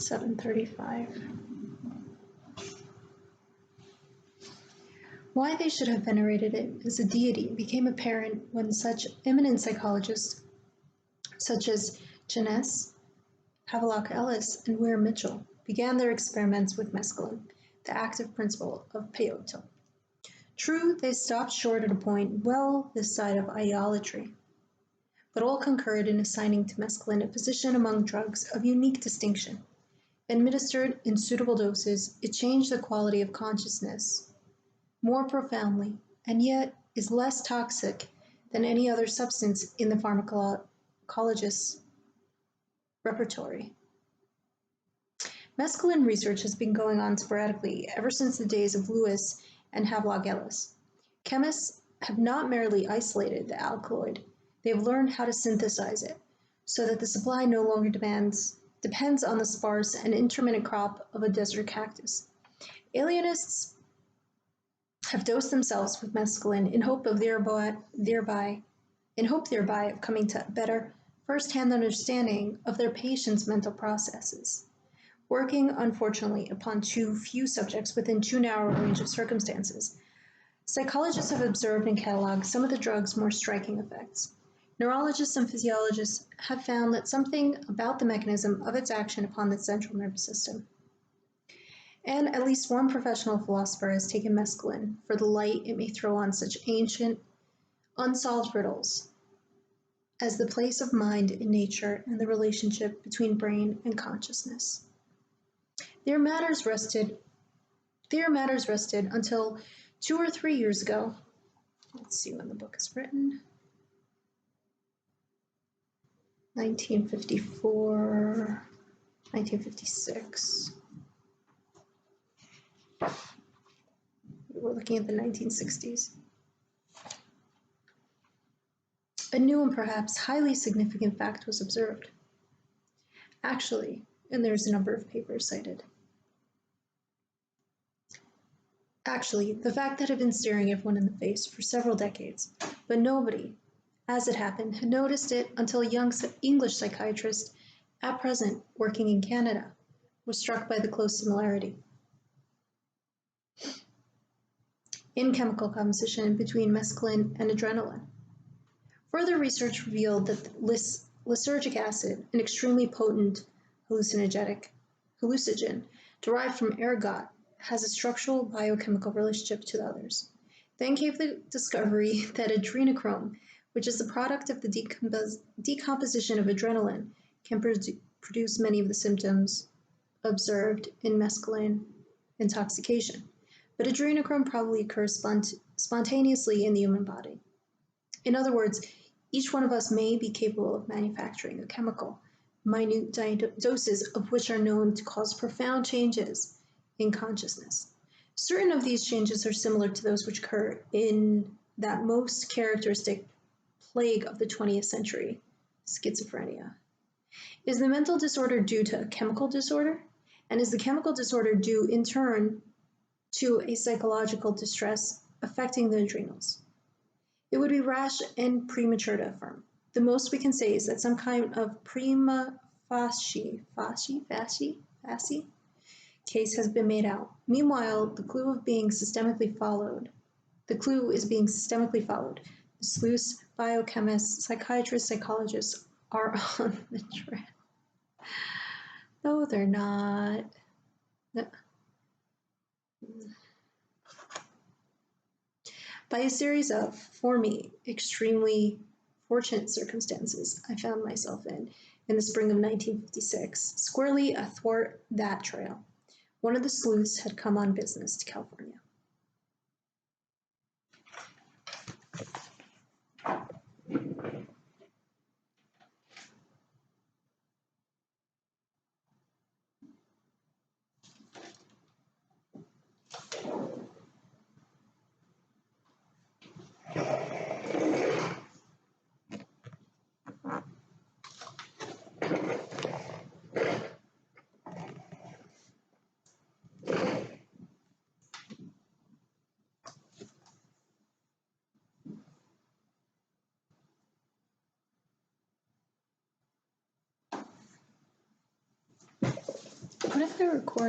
735. Why they should have venerated it as a deity became apparent when such eminent psychologists such as Janes, Havelock Ellis, and Weir Mitchell began their experiments with mescaline, the active principle of peyote. True, they stopped short at a point well this side of idolatry, but all concurred in assigning to mescaline a position among drugs of unique distinction. Administered in suitable doses, it changed the quality of consciousness more profoundly, and yet is less toxic than any other substance in the pharmacologist's repertory. Mescaline research has been going on sporadically ever since the days of Lewis and Havelock Ellis. Chemists have not merely isolated the alkaloid, they have learned how to synthesize it, so that the supply no longer depends on the sparse and intermittent crop of a desert cactus. Alienists have dosed themselves with mescaline in hope thereby of coming to a better first-hand understanding of their patients' mental processes. Working, unfortunately, upon too few subjects within too narrow a range of circumstances, psychologists have observed and cataloged some of the drug's more striking effects. Neurologists and physiologists have found that something about the mechanism of its action upon the central nervous system. And at least one professional philosopher has taken mescaline for the light it may throw on such ancient, unsolved riddles as the place of mind in nature and the relationship between brain and consciousness. Their matters rested until 2 or 3 years ago. Let's see when the book is written. 1954, 1956. We're looking at the 1960s. A new and perhaps highly significant fact was observed. Actually, and there's a number of papers cited. Actually, the fact that had been staring everyone in the face for several decades, but nobody, as it happened, had noticed it until a young English psychiatrist, at present working in Canada, was struck by the close similarity in chemical composition between mescaline and adrenaline. Further research revealed that lysergic acid, an extremely potent hallucinogen derived from ergot, has a structural biochemical relationship to the others. Then came the discovery that adrenochrome, which is the product of the decomposition of adrenaline, can produce many of the symptoms observed in mescaline intoxication. But adrenochrome probably occurs spontaneously in the human body. In other words, each one of us may be capable of manufacturing a chemical, minute doses of which are known to cause profound changes in consciousness. Certain of these changes are similar to those which occur in that most characteristic plague of the 20th century, schizophrenia. Is the mental disorder due to a chemical disorder? And is the chemical disorder due, in turn, to a psychological distress affecting the adrenals? It would be rash and premature to affirm. The most we can say is that some kind of prima facie case has been made out. Meanwhile, the clue is being systemically followed. The sleuths, biochemists, psychiatrists, psychologists are on the trail. No, they're not. No. By a series of, for me, extremely fortunate circumstances I found myself in the spring of 1956, squarely athwart that trail. One of the sleuths had come on business to California. What if I record